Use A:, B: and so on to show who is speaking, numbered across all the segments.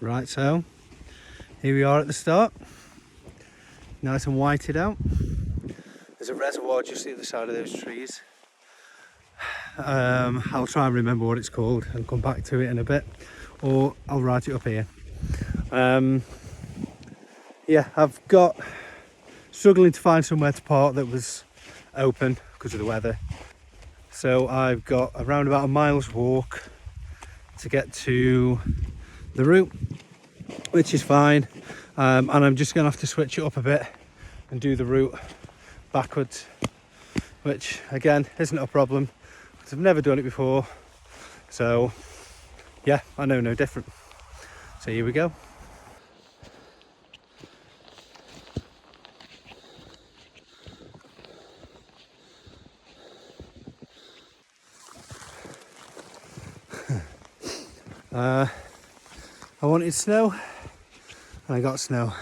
A: Right, so here we are at the start. Nice and whited out. There's a reservoir just the other side of those trees. I'll try and remember what it's called and come back to it in a bit, or I'll write it up here. Yeah, I've got struggling to find somewhere to park that was open because of the weather. So I've got around about a mile's walk to get to the route, which is fine. And I'm just gonna have to switch it up a bit and do the route backwards, which again isn't a problem because I've never done it before. So yeah, I know no different. So here we go. I wanted snow and I got snow.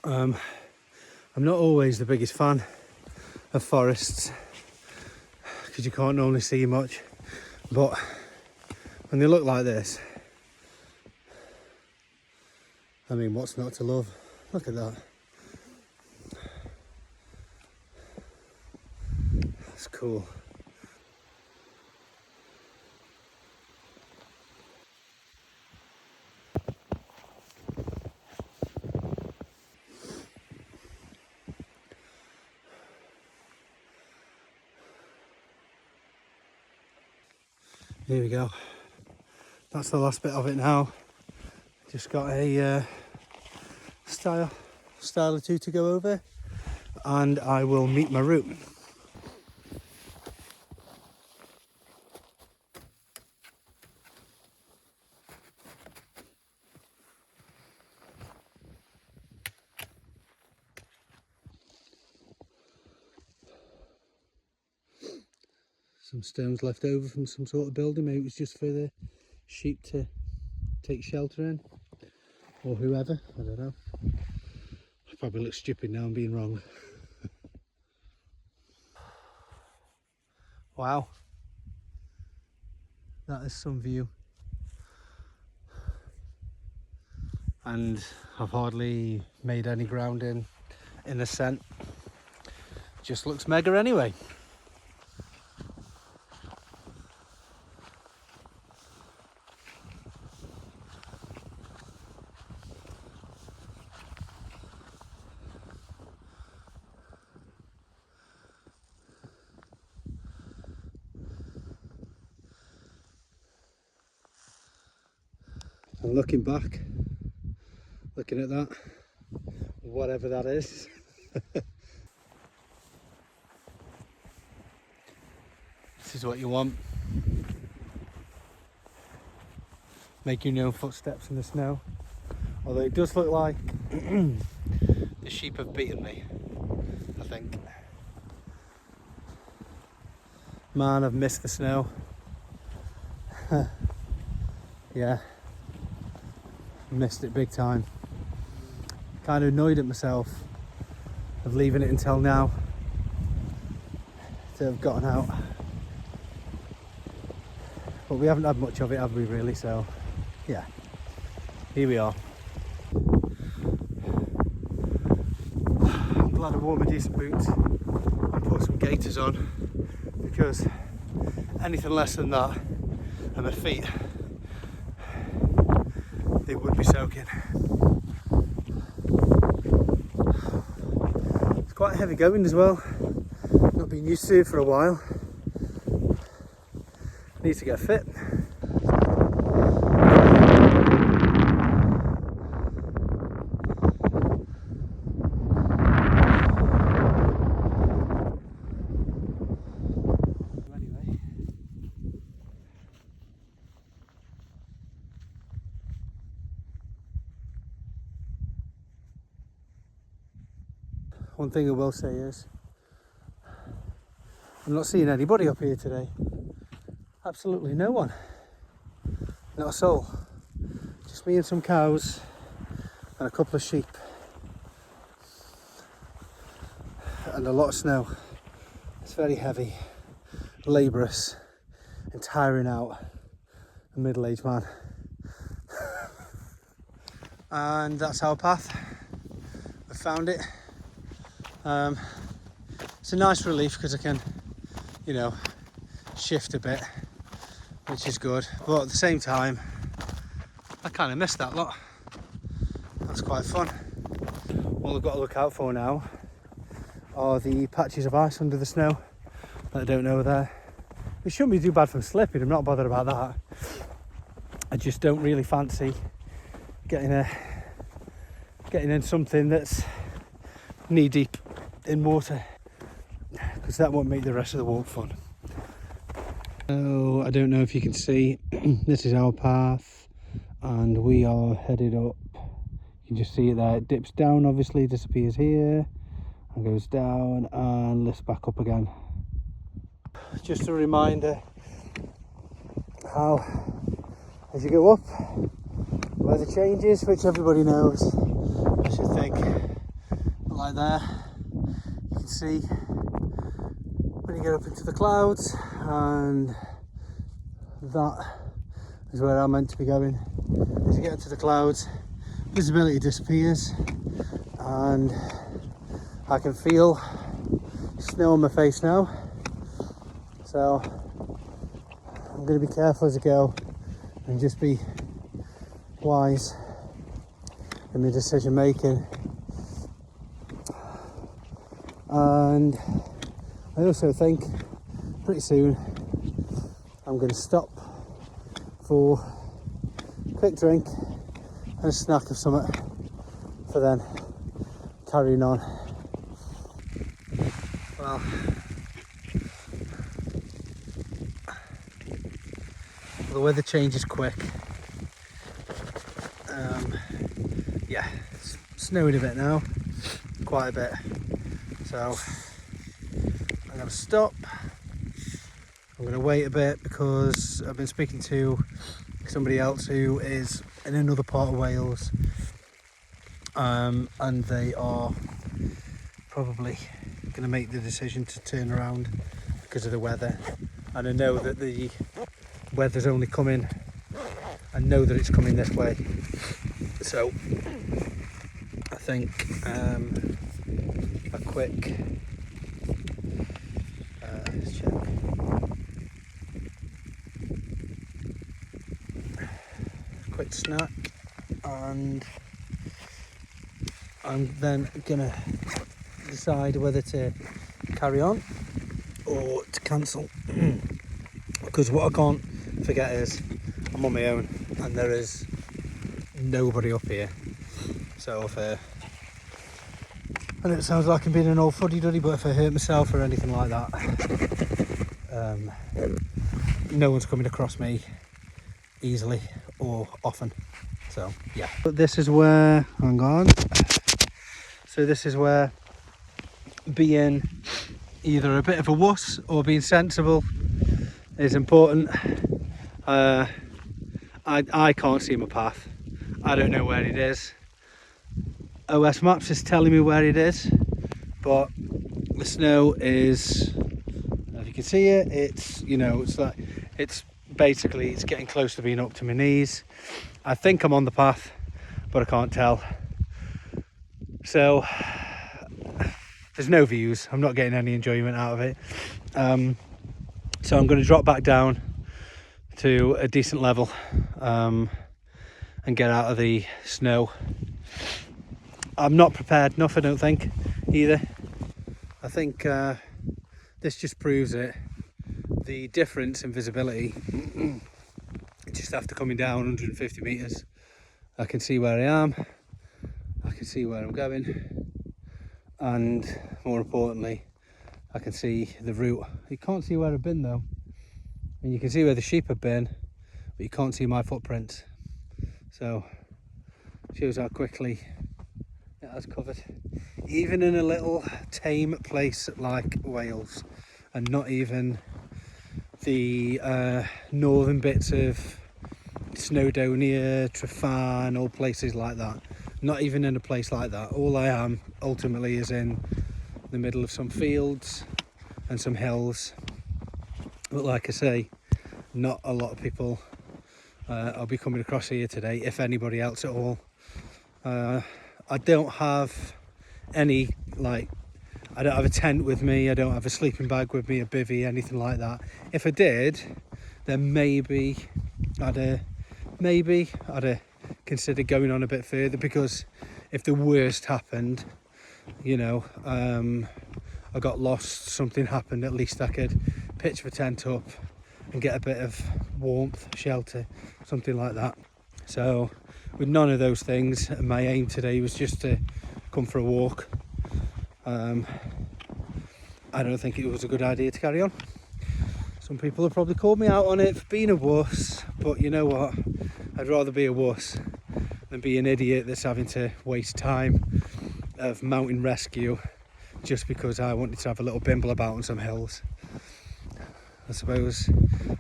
A: I'm not always the biggest fan of forests because you can't normally see much, but when they look like this, I mean, what's not to love? Look at that. That's cool. Here we go. That's the last bit of it now. Just got a stile or two to go over, and I will meet my route. Some stones left over from some sort of building. Maybe it was just for the sheep to take shelter in, or whoever, I don't know. I probably look stupid now, I'm being wrong. Wow, that is some view. And I've hardly made any ground in ascent. Just looks mega anyway. And looking back, looking at that, whatever that is. This is what you want. Making your own footsteps in the snow. Although it does look like the sheep have beaten me, I think. Man, I've missed the snow. Yeah, missed it big time. Kind of annoyed at myself of leaving it until now to have gotten out. But we haven't had much of it, have we, really? So yeah, here we are. I'm glad I wore my decent boots and put some gaiters on, because anything less than that and my feet, they would be soaking. It's quite heavy going as well. Not been used to it for a while. Need to get fit. One thing I will say is, I'm not seeing anybody up here today. Absolutely no one. Not a soul. Just me and some cows and a couple of sheep. And a lot of snow. It's very heavy, laborious, and tiring out a middle-aged man. And that's our path. I found it. It's a nice relief because I can, you know, shift a bit, which is good. But at the same time, I kind of missed that lot. That's quite fun. What I've got to look out for now are the patches of ice under the snow that I don't know are there. It shouldn't be too bad from slipping, I'm not bothered about that. I just don't really fancy getting in something that's knee deep in water, because that won't make the rest of the walk fun. So I don't know if you can see, this is our path and we are headed up. You can just see it there, it dips down, obviously disappears here and goes down and lifts back up again. Just a reminder how as you go up, weather changes, which everybody knows, I should think. But like there, you can see when you get up into the clouds, and that is where I'm meant to be going. As you get into the clouds, visibility disappears and I can feel snow on my face now. So I'm going to be careful as I go and just be wise in my decision making. And I also think pretty soon I'm going to stop for a quick drink and a snack of something for then carrying on. Well, the weather changes quick. Yeah, it's snowing a bit now, quite a bit. So I'm going to stop. I'm going to wait a bit because I've been speaking to somebody else who is in another part of Wales, and they are probably going to make the decision to turn around because of the weather. And I know that the weather's only coming, I know that it's coming this way, so I think a quick let's check. Quick snack, and I'm then gonna decide whether to carry on or to cancel. Because what I can't forget is I'm on my own and there is nobody up here. So if and it sounds like I'm being an old fuddy-duddy, but if I hurt myself or anything like that, no one's coming across me easily or often. So yeah. But this is where, hang on. So this is where being either a bit of a wuss or being sensible is important. I can't see my path. I don't know where it is. OS Maps is telling me where it is, but the snow is, if you can see it, it's, you know, it's like, it's basically, it's getting close to being up to my knees. I think I'm on the path, but I can't tell. So there's no views. I'm not getting any enjoyment out of it. So I'm going to drop back down to a decent level and get out of the snow. I'm not prepared enough, I don't think, either. I think this just proves it. The difference in visibility, just after coming down 150 metres, I can see where I am, I can see where I'm going, and more importantly, I can see the route. You can't see where I've been though, and you can see where the sheep have been, but you can't see my footprints. So shows how quickly it has covered, even in a little tame place like Wales, and not even the northern bits of Snowdonia, Trefan, or places like that. Not even in a place like that. All I am ultimately is in the middle of some fields and some hills. But like I say, not a lot of people I'll be coming across here today, if anybody else at all. I don't have any, like, I don't have a tent with me, I don't have a sleeping bag with me, a bivvy, anything like that. If I did, then maybe I'd consider going on a bit further, because if the worst happened, you know, I got lost, something happened, at least I could pitch the tent up and get a bit of warmth, shelter, something like that. So with none of those things, my aim today was just to come for a walk. I don't think it was a good idea to carry on. Some people have probably called me out on it for being a wuss, but you know what, I'd rather be a wuss than be an idiot that's having to waste time of mountain rescue just because I wanted to have a little bimble about on some hills. I suppose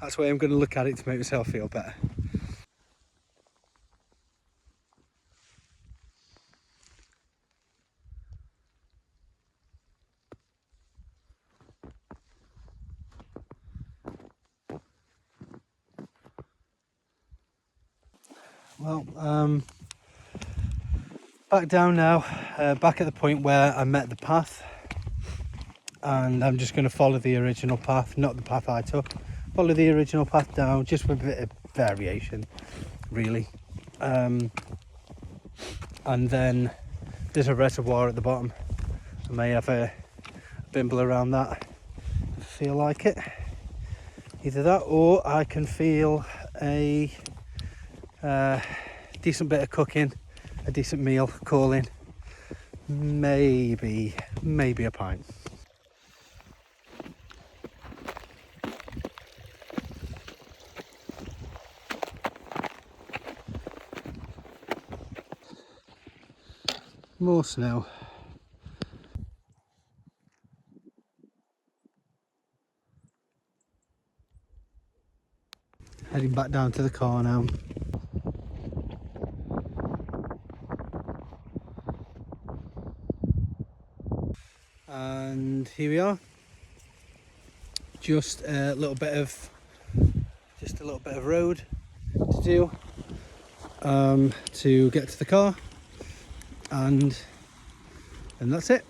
A: that's the way I'm going to look at it to make myself feel better. Well, back down now, back at the point where I met the path, and I'm just going to follow the original path, not the path I took. Follow the original path down, just with a bit of variation, really. And then there's a reservoir at the bottom. I may have a bimble around that if I feel like it. Either that, or I can feel a decent bit of cooking, a decent meal calling, maybe a pint. More snow. Heading back down to the car now. And here we are. Just a little bit of road to do to get to the car, and that's it.